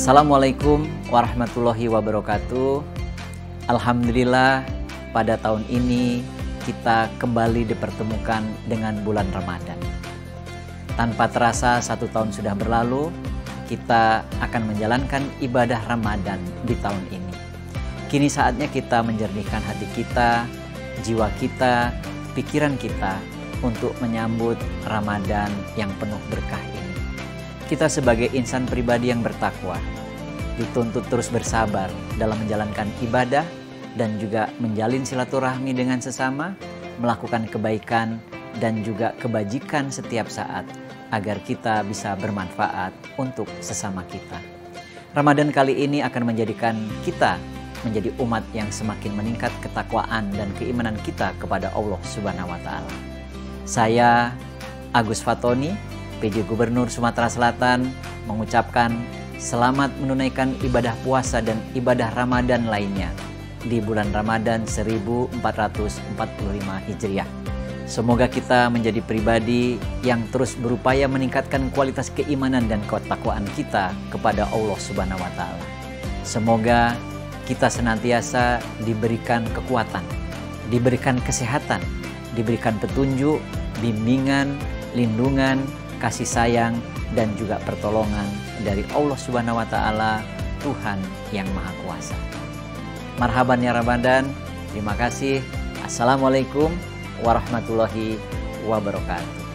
Assalamualaikum warahmatullahi wabarakatuh. Alhamdulillah pada tahun ini kita kembali dipertemukan dengan bulan Ramadan. Tanpa terasa 1 tahun sudah berlalu, kita akan menjalankan ibadah Ramadan di tahun ini. Kini saatnya kita menjernihkan hati kita, jiwa kita, pikiran kita untuk menyambut Ramadan yang penuh berkah ini. Kita sebagai insan pribadi yang bertakwa dituntut terus bersabar dalam menjalankan ibadah dan juga menjalin silaturahmi dengan sesama, melakukan kebaikan dan juga kebajikan setiap saat agar kita bisa bermanfaat untuk sesama kita. Ramadan kali ini akan menjadikan kita menjadi umat yang semakin meningkat ketakwaan dan keimanan kita kepada Allah Subhanahu wa taala. Saya Agus Fatoni, PJ Gubernur Sumatera Selatan, mengucapkan selamat menunaikan ibadah puasa dan ibadah Ramadan lainnya di bulan Ramadan 1445 Hijriah. Semoga kita menjadi pribadi yang terus berupaya meningkatkan kualitas keimanan dan ketakwaan kita kepada Allah Subhanahu wa taala. Semoga kita senantiasa diberikan kekuatan, diberikan kesehatan, diberikan petunjuk, bimbingan, lindungan, kasih sayang, dan juga pertolongan dari Allah Subhanahu wa taala, Tuhan yang Maha Kuasa. Marhaban ya Ramadan. Terima kasih. Assalamualaikum warahmatullahi wabarakatuh.